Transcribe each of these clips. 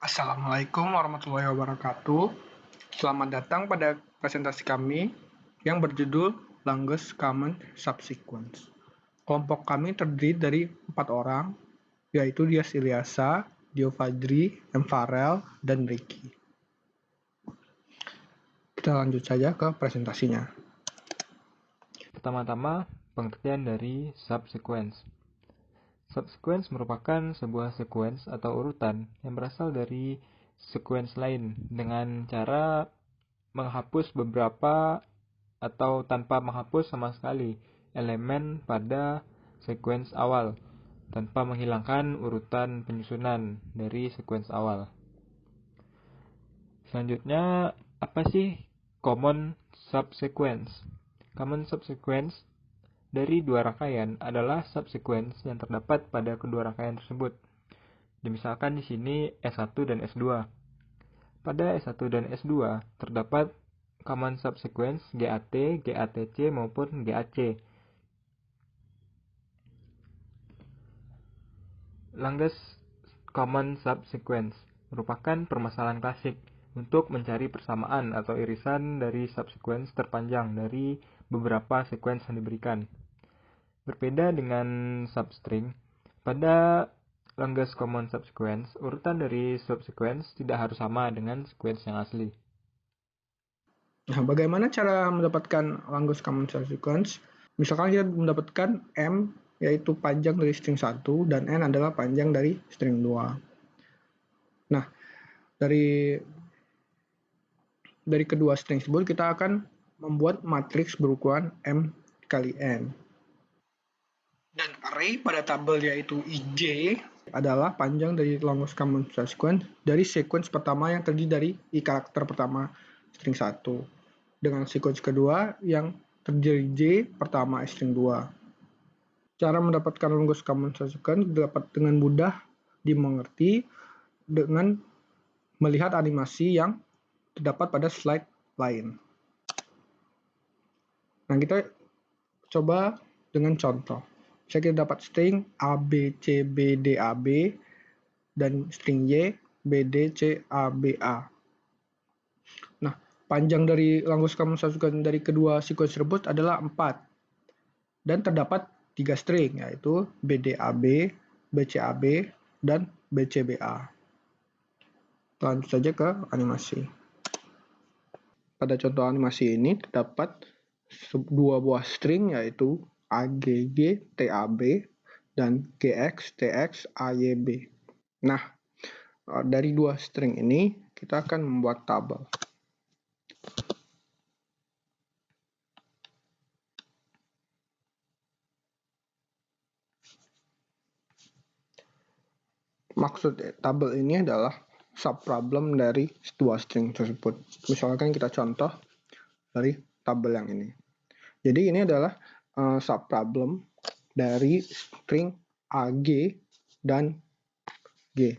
Assalamualaikum warahmatullahi wabarakatuh. Selamat datang pada presentasi kami yang berjudul Longest Common Subsequence. Kelompok kami terdiri dari 4 orang, yaitu Dias Ilyasa, Dio Fadri, M. Farel, dan Ricky. Kita lanjut saja ke presentasinya. Pertama-tama, pengertian dari subsequence. Subsequence merupakan sebuah sequence atau urutan yang berasal dari sequence lain dengan cara menghapus beberapa atau tanpa menghapus sama sekali elemen pada sequence awal tanpa menghilangkan urutan penyusunan dari sequence awal. Selanjutnya, apa sih common subsequence? Common subsequence dari dua rangkaian adalah subsequence yang terdapat pada kedua rangkaian tersebut. Misalkan di sini S1 dan S2. Pada S1 dan S2 terdapat common subsequence GAT, GATC maupun GAC. Longest common subsequence merupakan permasalahan klasik untuk mencari persamaan atau irisan dari subsequence terpanjang dari beberapa sequence yang diberikan. Berbeda dengan substring, pada longest common subsequence, urutan dari subsequence tidak harus sama dengan sequence yang asli. Nah, bagaimana cara mendapatkan longest common subsequence? Misalkan kita mendapatkan M, yaitu panjang dari string 1, dan N adalah panjang dari string 2. Nah, dari kedua string tersebut kita akan membuat matriks berukuran M kali N. Dan array pada tabel yaitu IJ adalah panjang dari longest common subsequence dari sequence pertama yang terdiri dari I karakter pertama string 1 dengan sequence kedua yang terdiri J pertama string 2. Cara mendapatkan longest common subsequence dapat dengan mudah dimengerti dengan melihat animasi yang terdapat pada slide lain. Nah, kita coba dengan contoh. Misalnya kita dapat string A, B, C, B, D, A, B, dan string Y, B, D, C, A, B, A. Nah, panjang dari longest common subsequence dari kedua sequence tersebut adalah 4. Dan terdapat 3 string, yaitu B, D, A, B, B, C, A, B, dan B, C, B, A. Lanjut saja ke animasi. Pada contoh animasi ini terdapat dua buah string yaitu AGG TAB dan GX TX AYB. Nah, dari dua string ini kita akan membuat tabel. Maksud tabel ini adalah subproblem dari dua string tersebut. Misalkan kita contoh dari tabel yang ini. Jadi ini adalah subproblem dari string AG dan G.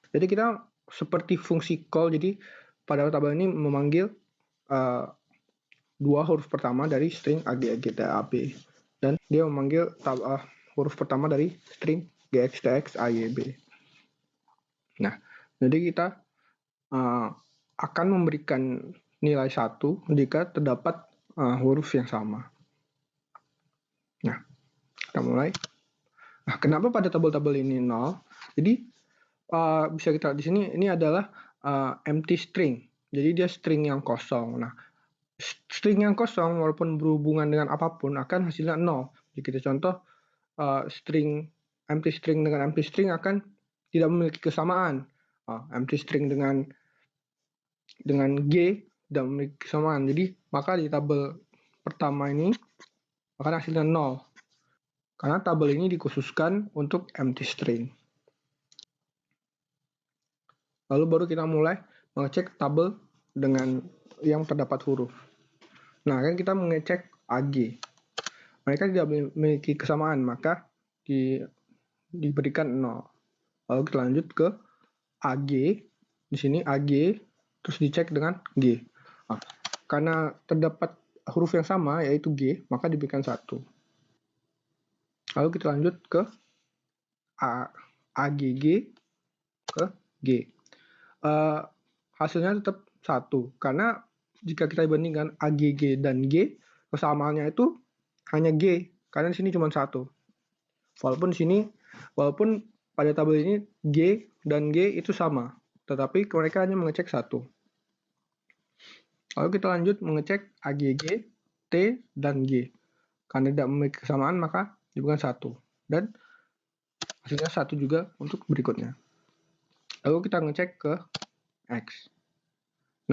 Jadi kita seperti fungsi call, jadi pada tabel ini memanggil dua huruf pertama dari string AG, AG, dan dia memanggil huruf pertama dari string GX, TX, AYB. Nah, jadi kita akan memberikan nilai 1 jika terdapat huruf yang sama. Nah, kita mulai. Nah, kenapa pada tabel-tabel ini 0? Jadi bisa kita lihat di sini, ini adalah empty string. Jadi dia string yang kosong. Nah, string yang kosong walaupun berhubungan dengan apapun akan hasilnya 0. Jadi kita contoh empty string dengan empty string akan tidak memiliki kesamaan. Empty string dengan G tidak memiliki kesamaan. Jadi maka di tabel pertama ini akan hasilnya 0. Karena tabel ini dikhususkan untuk empty string. Lalu baru kita mulai mengecek tabel dengan yang terdapat huruf. Nah, kan kita mengecek AG. Mereka tidak memiliki kesamaan, maka diberikan 0. Lalu kita lanjut ke AG. Di sini AG, terus dicek dengan G. Nah, karena terdapat huruf yang sama, yaitu G, maka diberikan 1. Lalu kita lanjut ke AGG, ke G. Hasilnya tetap 1 karena jika kita bandingkan AGG dan G, kesamaannya itu hanya G karena di sini cuma 1. Walaupun pada tabel ini G dan G itu sama, tetapi mereka hanya mengecek 1. Lalu kita lanjut mengecek AGG, T, dan G. Karena tidak memiliki kesamaan maka diberikan 1. Dan hasilnya 1 juga untuk berikutnya. Lalu kita ngecek ke X.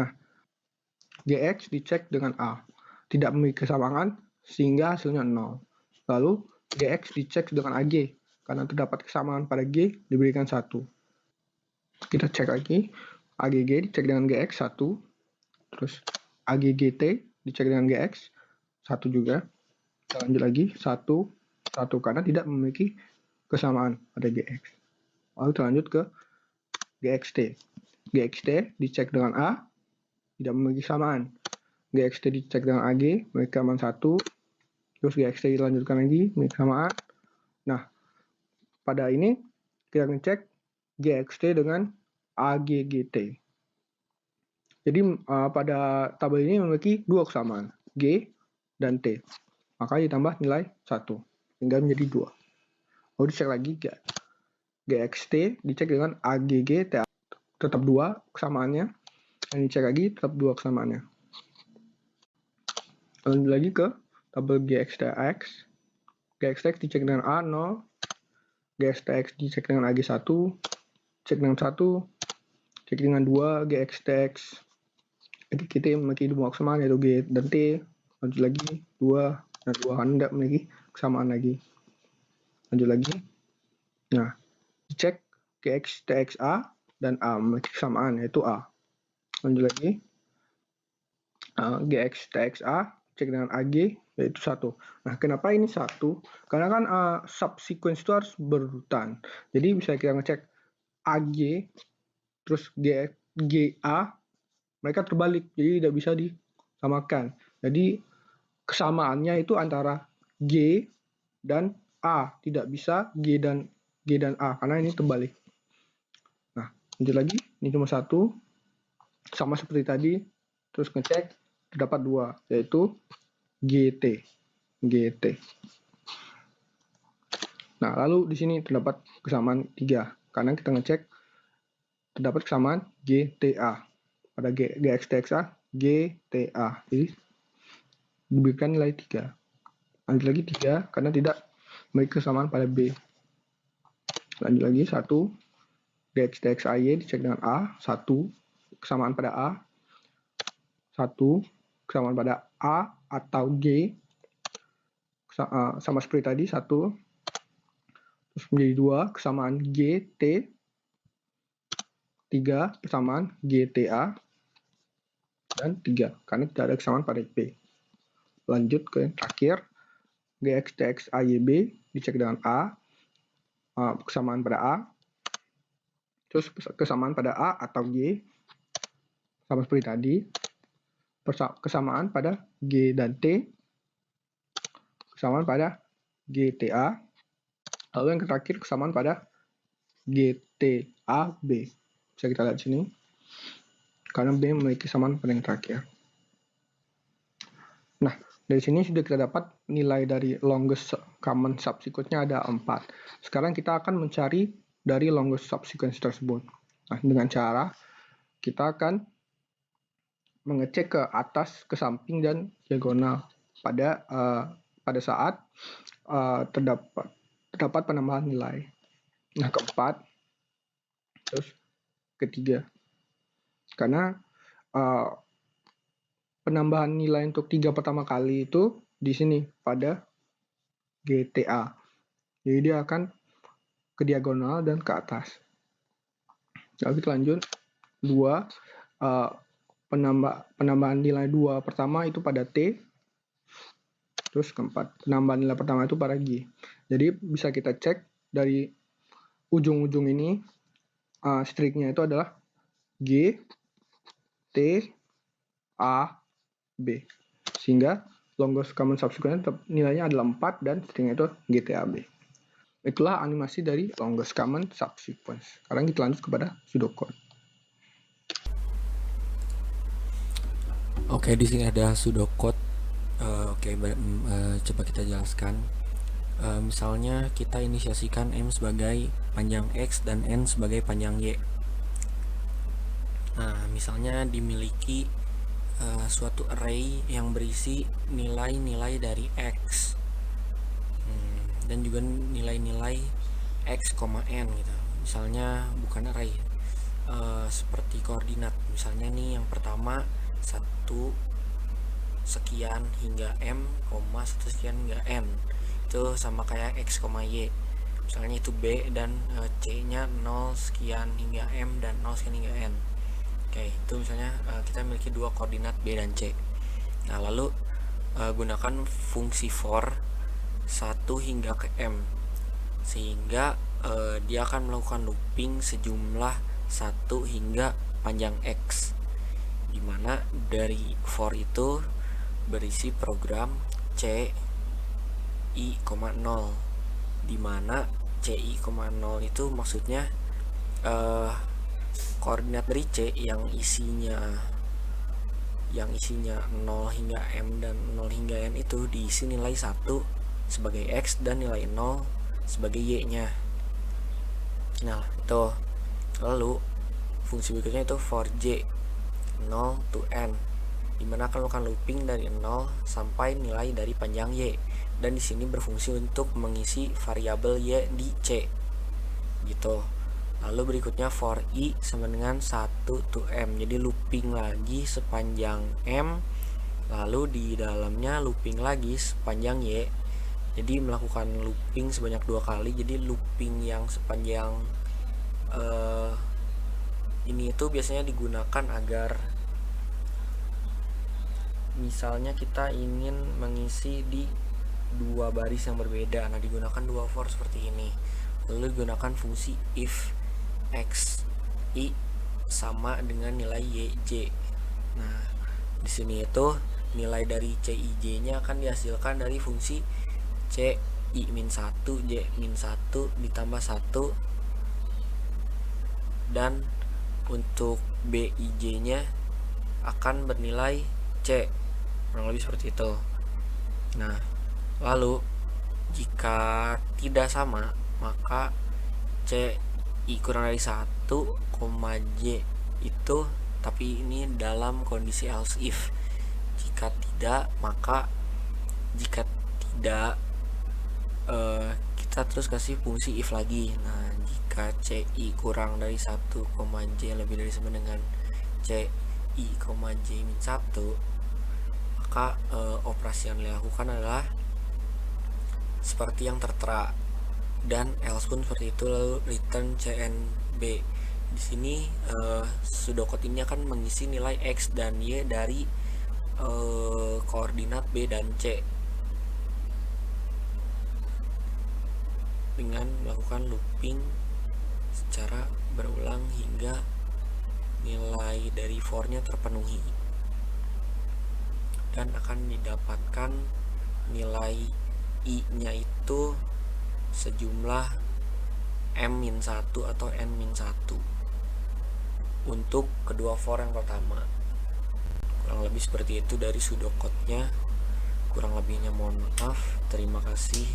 Nah, GX dicek dengan A. Tidak memiliki kesamaan sehingga hasilnya 0. Lalu GX dicek dengan AG. Karena terdapat kesamaan pada G diberikan 1. Kita cek lagi. AGG dicek dengan GX 1. Terus AGGT dicek dengan GX 1 juga. Kita lanjut lagi 1 karena tidak memiliki kesamaan pada GX. Lalu kita lanjut ke GXT. GXT dicek dengan A, tidak memiliki kesamaan. GXT dicek dengan AG, memiliki kesamaan 1. Terus GXT dilanjutkan lagi, memiliki kesamaan. Nah, pada ini kita ngecek GXT dengan AGGT. Jadi pada tabel ini memiliki 2 kesamaan, G dan T. Maka ditambah nilai 1, hingga menjadi 2. Lalu dicek lagi GXT dicek dengan AGG, tetap 2 kesamaannya. Dan dicek lagi tetap 2 kesamaannya. Lanjut lagi ke tabel GXTX. GXTX dicek dengan A 0. GXTX dicek dengan AG 1. Cek dengan 1. Cek dengan 2. GXTX kita memiliki 2 kesamaan yaitu G dan T. Lanjut lagi 2 dan 2 kan tidak memiliki kesamaan lagi. Lanjut lagi. Nah, dicek GXTXA dan A memiliki kesamaan yaitu A. Lanjut lagi. GXTXA cek dengan AG yaitu 1. Nah, kenapa ini 1? Karena kan subsequence itu harus berurutan. Jadi bisa kita ngecek AG terus GA, mereka terbalik. Jadi tidak bisa disamakan. Jadi kesamaannya itu antara G dan A, tidak bisa G dan A karena ini terbalik. Nah, lanjut lagi, ini cuma 1. Sama seperti tadi, terus ngecek terdapat 2 yaitu GT. Nah, lalu di sini terdapat kesamaan 3 karena kita ngecek terdapat kesamaan GTA. Pada GXTXA, GTA. Jadi diberikan nilai 3. Lanjut lagi 3 karena tidak memiliki kesamaan pada B. Lanjut lagi 1. GXTXAY dicek dengan A, 1 kesamaan pada A. 1 kesamaan pada A atau G. Sama seperti tadi 1. Terus menjadi 2 kesamaan GT. 3 kesamaan GTA. Dan 3 karena tidak ada kesamaan pada B. Lanjut ke yang terakhir. GXTXAYB dicek dengan A. Kesamaan pada A. Terus kesamaan pada A atau G. Sama seperti tadi. Kesamaan pada G dan T. Kesamaan pada GTA. Lalu yang terakhir kesamaan pada GTAB. Bisa kita lihat sini. Karena B memiliki kesamaan pada yang terakhir. Nah, dari sini sudah kita dapat nilai dari longest common subsequence-nya ada 4. Sekarang kita akan mencari dari longest subsequence tersebut. Nah, dengan cara kita akan mengecek ke atas, ke samping, dan diagonal pada saat terdapat penambahan nilai. Nah, keempat, terus ketiga. Karena penambahan nilai untuk 3 pertama kali itu di sini pada GTA. Jadi dia akan ke diagonal dan ke atas. Lalu kita lanjut 2. Penambahan nilai 2 pertama itu pada T. Terus keempat, penambahan nilai pertama itu pada G. Jadi bisa kita cek dari ujung-ujung ini striknya itu adalah G, T, A, B. Sehingga longest common subsequence nilainya adalah 4 dan stringnya itu GTAB. Itulah animasi dari longest common subsequence. Sekarang kita lanjut kepada pseudocode. Oke, di sini ada pseudocode. Coba kita jelaskan. Misalnya kita inisiasikan M sebagai panjang X dan N sebagai panjang Y. Nah, misalnya dimiliki suatu array yang berisi nilai-nilai dari X dan juga nilai-nilai X, N gitu. Misalnya bukan array, seperti koordinat. Misalnya nih yang pertama 1 sekian hingga M, 1 sekian hingga N. Itu sama kayak X, Y. Misalnya itu B dan C-nya 0 sekian hingga M dan 0 sekian hingga N. Oke, itu misalnya kita memiliki dua koordinat B dan C. Nah, lalu gunakan fungsi for 1 hingga ke M, sehingga dia akan melakukan looping sejumlah 1 hingga panjang X, dimana dari for itu berisi program CI, 0, dimana CI, 0 itu maksudnya koordinat dari C yang isinya 0 hingga M dan 0 hingga N itu diisi nilai 1 sebagai X dan nilai 0 sebagai Y-nya. Nah, itu. Lalu fungsi berikutnya itu for J 0 to N, dimana akan melakukan looping dari 0 sampai nilai dari panjang Y, dan di sini berfungsi untuk mengisi variabel Y di C gitu. Lalu berikutnya for I sama dengan 1 to M, jadi looping lagi sepanjang M, lalu di dalamnya looping lagi sepanjang Y, jadi melakukan looping sebanyak 2 kali. Jadi looping yang sepanjang ini itu biasanya digunakan agar misalnya kita ingin mengisi di 2 baris yang berbeda. Nah, digunakan 2 for seperti ini. Lalu digunakan fungsi if X I sama dengan nilai YJ. Nah, di sini itu nilai dari CIJ-nya akan dihasilkan dari fungsi CI-1 J-1 ditambah 1, dan untuk BIJ-nya akan bernilai C, kurang lebih seperti itu. Nah, lalu jika tidak sama, maka CI kurang dari 1, J itu, tapi ini dalam kondisi else if. Jika tidak, maka jika tidak kita terus kasih fungsi if lagi. Nah, jika CI kurang dari 1, J lebih dari sama dengan CI, J-1, maka operasi yang dilakukan adalah seperti yang tertera, dan else pun seperti itu, lalu return CNB. Di sini pseudocode ini akan mengisi nilai X dan Y dari koordinat B dan C dengan melakukan looping secara berulang hingga nilai dari for-nya terpenuhi, dan akan didapatkan nilai I-nya itu sejumlah M-1 atau N-1 untuk kedua for yang pertama. Kurang lebih seperti itu dari pseudocode-nya. Kurang lebihnya mohon maaf. Terima kasih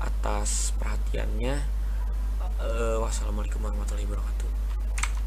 atas perhatiannya. Wassalamualaikum warahmatullahi wabarakatuh.